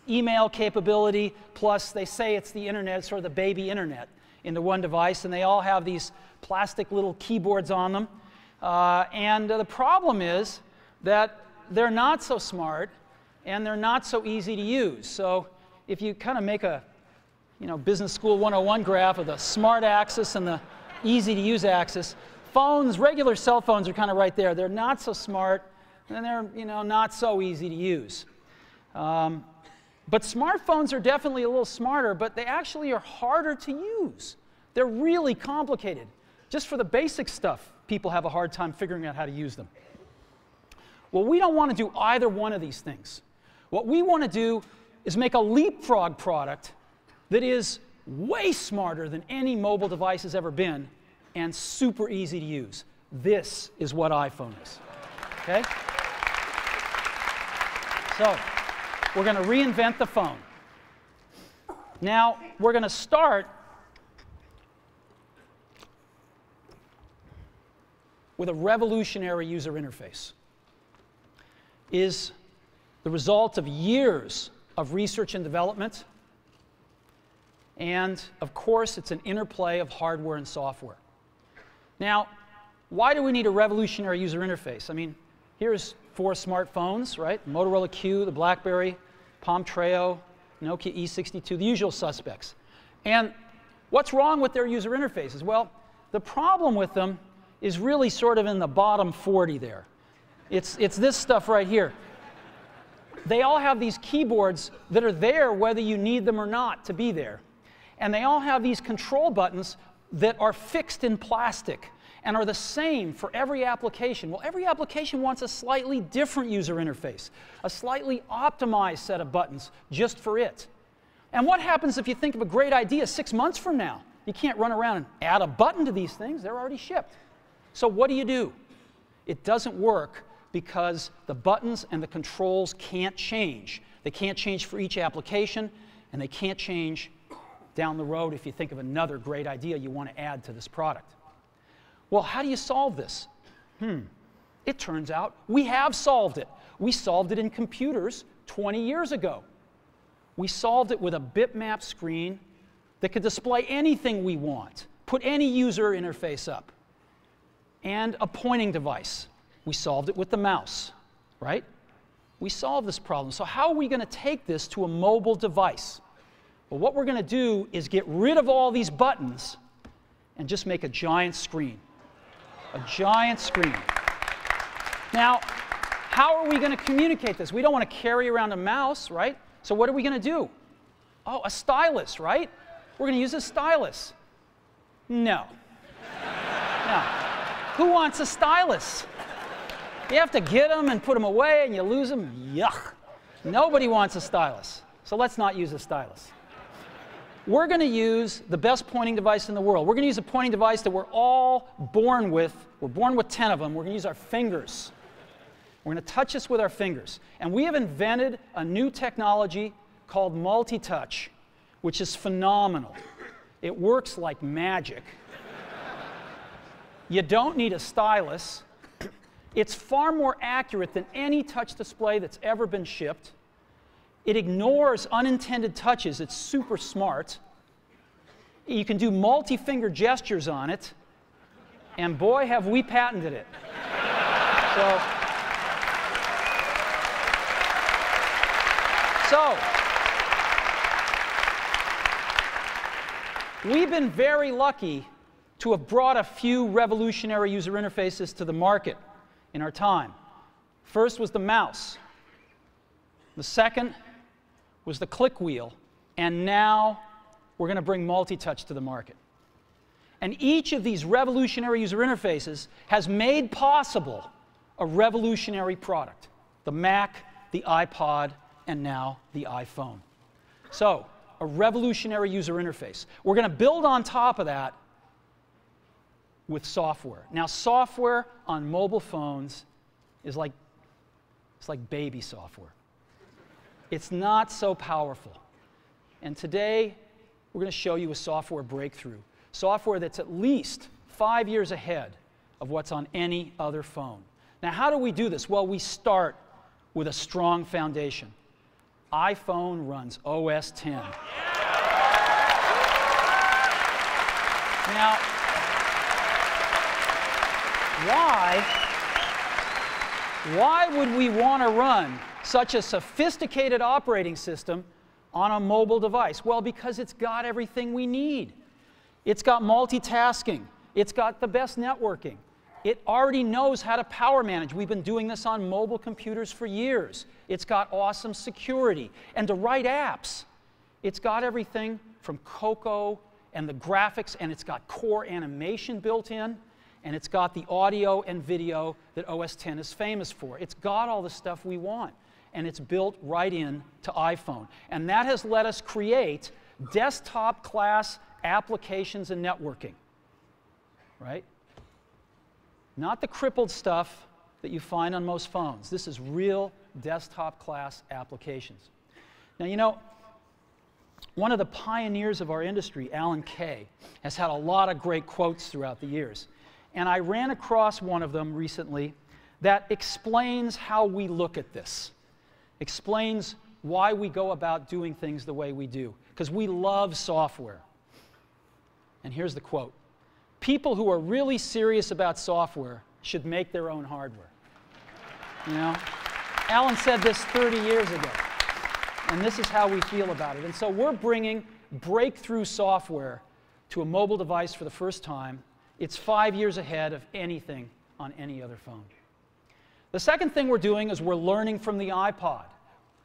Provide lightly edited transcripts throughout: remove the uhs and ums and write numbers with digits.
email capability, plus they say it's the internet, sort of the baby internet, into one device, and they all have these plastic little keyboards on them. The problem is that they're not so smart, and they're not so easy to use. So if you kind of make a Business School 101 graph of the smart axis and the easy-to-use axis, phones, regular cell phones are kind of right there. They're not so smart, and they're not so easy to use. But smartphones are definitely a little smarter, but they actually are harder to use. They're really complicated. Just for the basic stuff, people have a hard time figuring out how to use them. Well, we don't want to do either one of these things. What we want to do is make a leapfrog product that is way smarter than any mobile device has ever been and super easy to use. This is what iPhone is. Okay? So, we're going to reinvent the phone. Now, we're going to start with a revolutionary user interface. It is the result of years of research and development, and of course, it's an interplay of hardware and software. Now, why do we need a revolutionary user interface? I mean, here's 4 smartphones, right? Motorola Q, the BlackBerry, Palm Treo, Nokia E62, the usual suspects. And what's wrong with their user interfaces? Well, the problem with them is really sort of in the bottom 40 there. It's this stuff right here. They all have these keyboards that are there whether you need them or not to be there. And they all have these control buttons that are fixed in plastic and are the same for every application. Well, every application wants a slightly different user interface, a slightly optimized set of buttons just for it. And what happens if you think of a great idea 6 months from now? You can't run around and add a button to these things. They're already shipped. So what do? It doesn't work because the buttons and the controls can't change. They can't change for each application, and they can't change down the road if you think of another great idea you want to add to this product. Well, how do you solve this? It turns out we have solved it. We solved it in computers 20 years ago. We solved it with a bitmap screen that could display anything we want, put any user interface up, and a pointing device. We solved it with the mouse, right? We solved this problem. So how are we going to take this to a mobile device? Well, what we're going to do is get rid of all these buttons and just make a giant screen. A giant screen. Now, how are we going to communicate this? We don't want to carry around a mouse, right? So what are we going to do? Oh, a stylus, right? We're going to use a stylus. No. No. Who wants a stylus? You have to get them and put them away, and you lose them. Yuck. Nobody wants a stylus. So let's not use a stylus. We're going to use the best pointing device in the world. We're going to use a pointing device that we're all born with. We're born with 10 of them. We're going to use our fingers. We're going to touch this with our fingers. And we have invented a new technology called multi-touch, which is phenomenal. It works like magic. You don't need a stylus. It's far more accurate than any touch display that's ever been shipped. It ignores unintended touches. It's super smart. You can do multi-finger gestures on it. And boy, have we patented it. So, we've been very lucky to have brought a few revolutionary user interfaces to the market in our time. First was the mouse. The second was the click wheel. And now we're going to bring multi-touch to the market. And each of these revolutionary user interfaces has made possible a revolutionary product. The Mac, the iPod, and now the iPhone. So, a revolutionary user interface. We're going to build on top of that with software. Now, software on mobile phones is like baby software. It's not so powerful. And today, we're going to show you a software breakthrough. Software that's at least 5 years ahead of what's on any other phone. Now, how do we do this? Well, we start with a strong foundation. iPhone runs OS X. Now, why would we want to run such a sophisticated operating system on a mobile device? Well, because it's got everything we need. It's got multitasking. It's got the best networking. It already knows how to power manage. We've been doing this on mobile computers for years. It's got awesome security. And to write apps, it's got everything from Cocoa and the graphics, and it's got core animation built in, and it's got the audio and video that OS X is famous for. It's got all the stuff we want, and it's built right in to iPhone. And that has let us create desktop-class applications and networking, right? Not the crippled stuff that you find on most phones. This is real desktop-class applications. Now, you know, one of the pioneers of our industry, Alan Kay, has had a lot of great quotes throughout the years. And I ran across one of them recently that explains how we look at this, explains why we go about doing things the way we do, because we love software. And here's the quote. People who are really serious about software should make their own hardware. You know? Alan said this 30 years ago. And this is how we feel about it. And so we're bringing breakthrough software to a mobile device for the first time. It's 5 years ahead of anything on any other phone. The second thing we're doing is we're learning from the iPod,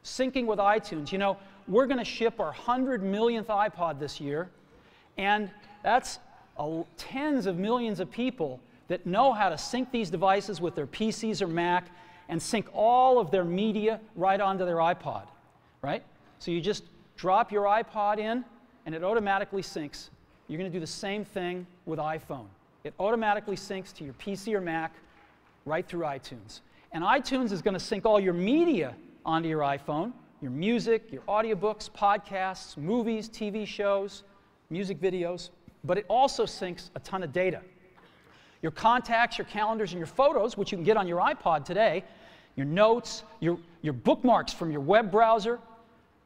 syncing with iTunes. You know, we're going to ship our 100 millionth iPod this year, and that's tens of millions of people that know how to sync these devices with their PCs or Mac and sync all of their media right onto their iPod, right? So you just drop your iPod in, and it automatically syncs. You're going to do the same thing with iPhone. It automatically syncs to your PC or Mac right through iTunes. And iTunes is going to sync all your media onto your iPhone, your music, your audiobooks, podcasts, movies, TV shows, music videos. But it also syncs a ton of data. Your contacts, your calendars, and your photos, which you can get on your iPod today, your notes, your bookmarks from your web browser,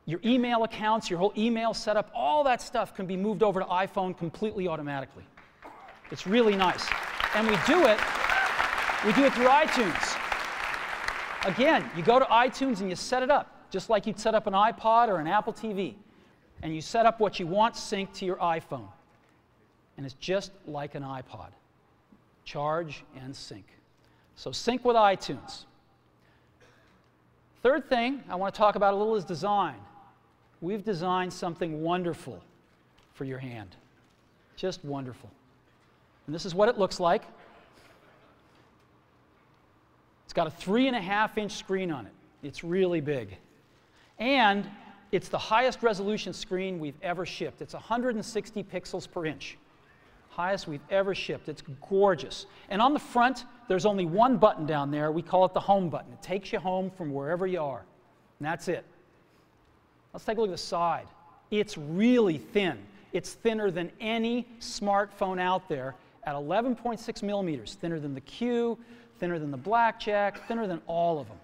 your email accounts, your whole email setup, all that stuff can be moved over to iPhone completely automatically. It's really nice. And we do it through iTunes. Again, you go to iTunes and you set it up, just like you'd set up an iPod or an Apple TV. And you set up what you want synced to your iPhone. And it's just like an iPod. Charge and sync. So sync with iTunes. Third thing I want to talk about a little is design. We've designed something wonderful for your hand. Just wonderful. And this is what it looks like. It's got a 3.5-inch screen on it. It's really big. And it's the highest resolution screen we've ever shipped. It's 160 pixels per inch. Highest we've ever shipped. It's gorgeous. And on the front, there's only one button down there. We call it the home button. It takes you home from wherever you are. And that's it. Let's take a look at the side. It's really thin. It's thinner than any smartphone out there at 11.6 millimeters. Thinner than the Q, thinner than the Blackjack, thinner than all of them.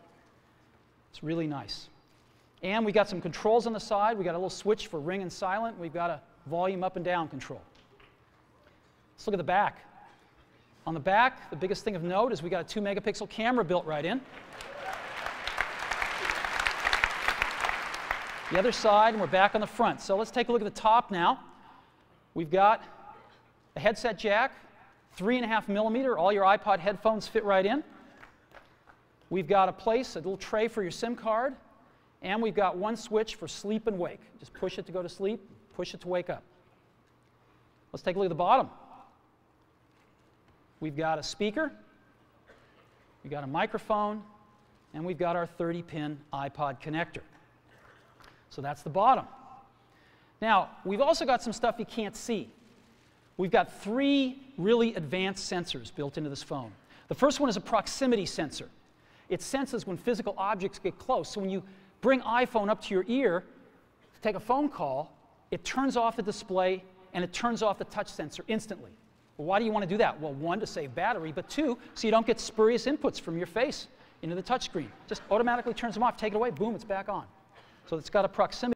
It's really nice. And we got some controls on the side. We got a little switch for ring and silent. We've got a volume up and down control. Let's look at the back. On the back, the biggest thing of note is we got a 2-megapixel camera built right in. The other side, and we're back on the front. So let's take a look at the top now. We've got a headset jack, 3.5 millimeter. All your iPod headphones fit right in. We've got a little tray for your SIM card. And we've got one switch for sleep and wake. Just push it to go to sleep, push it to wake up. Let's take a look at the bottom. We've got a speaker, we've got a microphone, and we've got our 30-pin iPod connector. So that's the bottom. Now, we've also got some stuff you can't see. We've got 3 really advanced sensors built into this phone. The first one is a proximity sensor. It senses when physical objects get close. So when you bring iPhone up to your ear to take a phone call, it turns off the display and it turns off the touch sensor instantly. Well, why do you want to do that? Well, 1, to save battery, but 2, so you don't get spurious inputs from your face into the touchscreen. Just automatically turns them off, take it away, boom, it's back on. So it's got a proximity